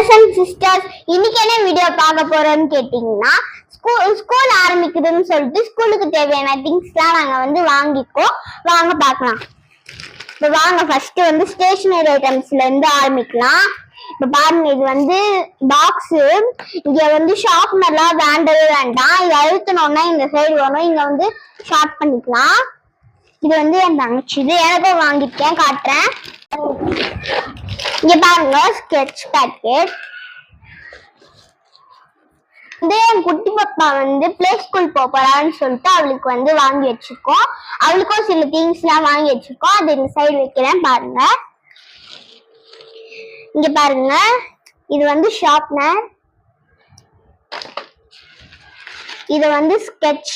brothers and sisters, இன்னைக்கு என்ன video பார்க்க போறோம்னு கேட்டிங்கன்னா ஸ்கூல் ஆரம்பிக்குதுன்னு சொல்லிட்டு ஸ்கூலுக்கு தேவையான திங்ஸ்லாம் நாங்க வாங்கிக்கோம். வாங்க பார்க்கலாம். இப்போ வாங்க ஃபர்ஸ்ட் ஸ்டேஷனரி ஐட்டம்ஸ்ல இருந்து ஆரம்பிக்கலாம். இப்போ பாருங்க, இது பாக்ஸ். இங்க ஷார்ப்னர்லாம் வேண்டவே வேண்டாம். இது அழுத்தணும்னா இந்த சைடு வரும். இங்க ஷார்ட் பண்ணிக்கலாம். இது என் தங்கச்சி, இது எனக்கும் வாங்கிருக்கேன், காட்டுறேன். இங்க பாருங்க, ஸ்கெட்ச் பேக்கெட். என் குட்டி பாப்பா பிளே ஸ்கூல் போறான்னு சொல்லிட்டு அவளுக்கு வாங்கி வச்சிருக்கோம். அவளுக்கும் சில திங்ஸ் எல்லாம் வாங்கி வச்சிருக்கோம். அது இந்த சைடு வைக்கிறேன் பாருங்க. இங்க பாருங்க, இது ஷார்ப்னர், இது ஸ்கெட்ச்.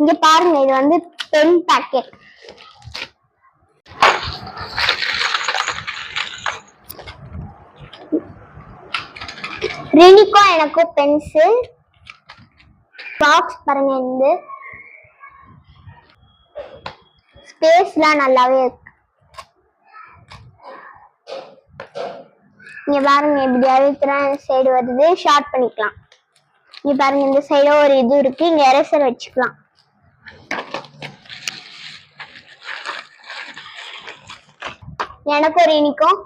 இங்க பாருங்க, இது பென் பாக்கெட். ரினிக்கும் எனக்கும் பென்சில் பாக்ஸ். பாருங்க, இந்த ஸ்பேஸ்லாம் நல்லாவே இருக்கு. இங்க பாருங்க, இப்படி அழுத்தினா சைடு வருது, ஷார்ட் பண்ணிக்கலாம். இங்க பாருங்க, இந்த சைடு ஒரு இது இருக்கு, இங்க எரேசர் வச்சுக்கலாம். எனக்கு ஒரு இனிக்கும்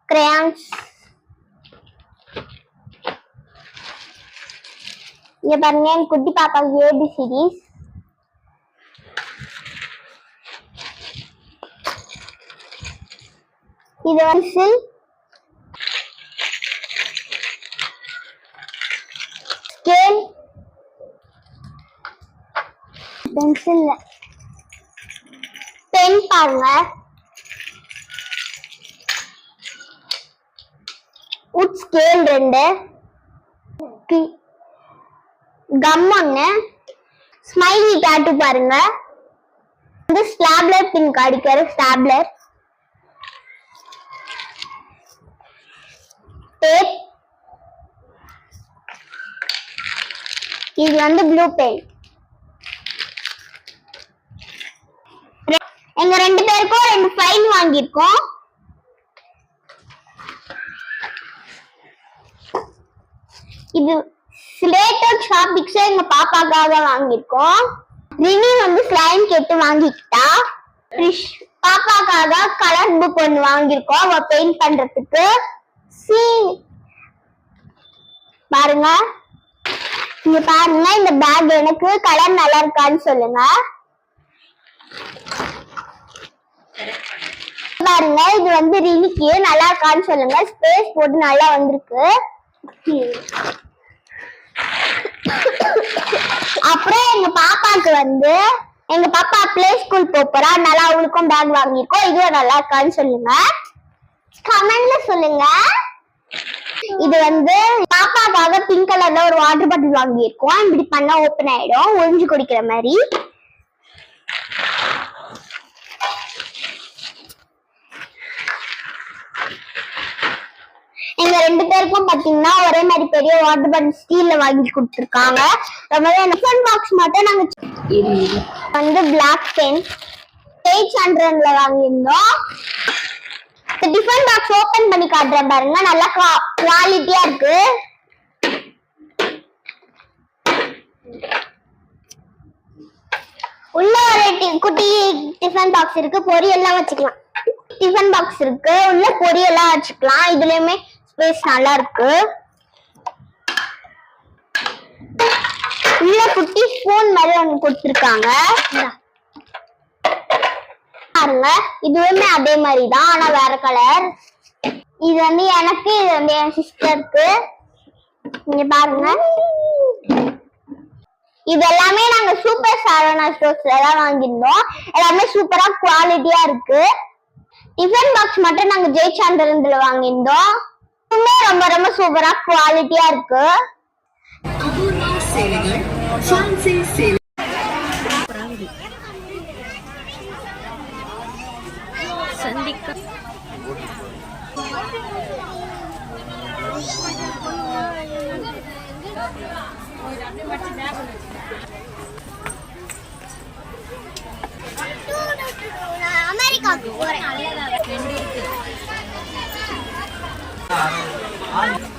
கிரேயான்ஸ். இங்க பாருங்க, என் குட்டி பாப்பாக்கு ஏபி சீரிஸ். இது பென்சில், ஸ்கேல், பென்சில், பென். பாருங்க, உட் ஸ்கேல் 2, கம் 1, ஸ்மைலி டாட்டூ. பாருங்க, ஸ்டாப்லர், பிங்க் அடிக்கிற ஸ்டாப்லர், டேப். இது ப்ளூ பென். எங்க 2 பேருக்கும் 2 ஃபைல் வாங்கியிருக்கோம். இது ஸ்லேட்டர் ஷாப்பிக்ஸ் எங்க பாப்பாக்காக வாங்கியிருக்கோம். ரினி ஸ்லைம் கேட்டு வாங்கிக்கிட்டா. பாப்பாக்காக கலர் புக் ஒன்று வாங்கியிருக்கோம், அவ பெயிண்ட் பண்றதுக்கு. பாருங்க, இங்க பாருங்க, இந்த பேக் எனக்கு கலர் நல்லா இருக்கான்னு சொல்லுங்க. பாருங்க, இது ரினிக்கு நல்லா இருக்கான்னு சொல்லுங்க. ஸ்பேஸ் போட்டு நல்லா வந்திருக்கு. அப்புறம் எங்க பாப்பாக்கு எங்க பாப்பா பிளே ஸ்கூல் போறா, அதனால அவளுக்கும் பேக் வாங்கியிருக்கோம். இதுவும் நல்லா இருக்கான்னு சொல்லுங்க, கமெண்ட்ல சொல்லுங்க. இது பாப்பாக்காக பிங்க் கலர்ல ஒரு வாட்டர் பாட்டில் வாங்கியிருக்கோம். இப்படி பண்ணா ஓபன் ஆயிடும், ஒழிஞ்சு குடிக்கிற மாதிரி. எங்க 2 பேருக்கும் பாத்தீங்கன்னா ஒரே மாதிரி பெரிய வாட்டர் பாட்டில் ஸ்டீல்ல வாங்கி கொடுத்துருக்காங்க. ரொம்பவே டிஃபன் பாக்ஸ் மட்டும் நாங்க பிளாக் பென் 800ல வாங்கியிருந்தோம். டிஃபன் பாக்ஸ் ஓபன் பண்ணி காட்டுறேன் பாருங்க, நல்லா குவாலிட்டியா இருக்கு. உள்ள ஒரு குட்டி டிஃபன் பாக்ஸ் இருக்கு, பொரியெல்லாம் வச்சுக்கலாம். டிஃபன் பாக்ஸ் இருக்கு, உள்ள பொரியெல்லாம் வச்சுக்கலாம். இதுலயுமே ஸ்பேஸ் நல்லா இருக்கு. உள்ள குட்டி ஸ்பூன் மாதிரி ஒன்று கொடுத்துருக்காங்க பாருங்க. இதுவுமே அதே மாதிரி தான், ஆனா வேற கலர். இது எனக்கு, இது என் சிஸ்டருக்கு. இங்க பாருங்க, இது எல்லாமே நாங்க சூப்பர் சாரோனா ஸ்டோர்ஸ்ல தான் வாங்கியிருந்தோம். எல்லாமே சூப்பரா குவாலிட்டியா இருக்கு. டிஃபன் பாக்ஸ் மட்டும் நாங்க ஜெயச்சந்திரன்ல வாங்கியிருந்தோம். ரொம்ப ரொம்ப சூப்பரா குவாலிட்டியா இருக்கு. அமெரிக்கா காக்க போறேன்.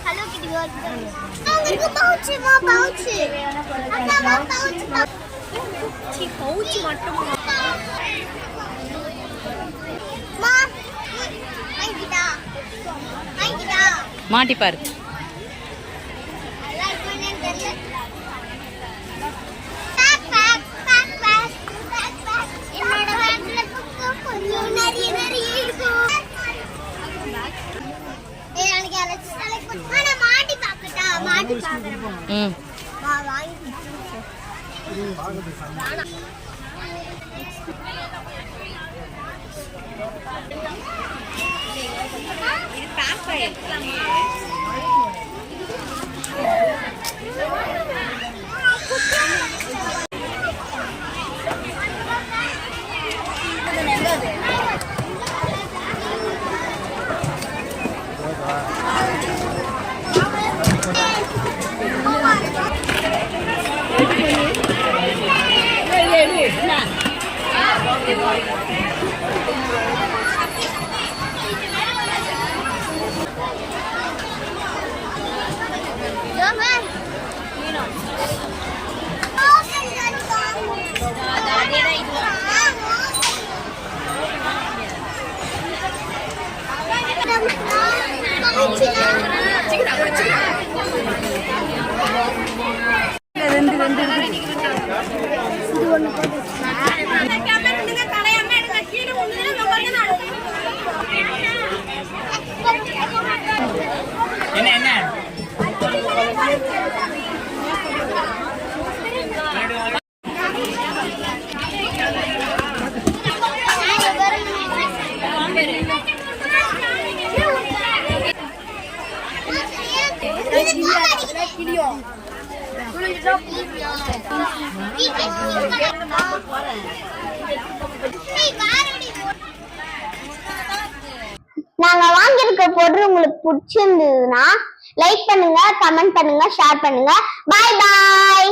ஹலோ கிட்டி உங்களுக்கு பவுச் மட்டும் மாட்டிப்பாரு. நாங்க வாங்கியிருக்க பொருள் உங்களுக்கு பிடிச்சிருந்ததுன்னா லைக் பண்ணுங்க, கமெண்ட் பண்ணுங்க, ஷேர் பண்ணுங்க. பாய் பாய்.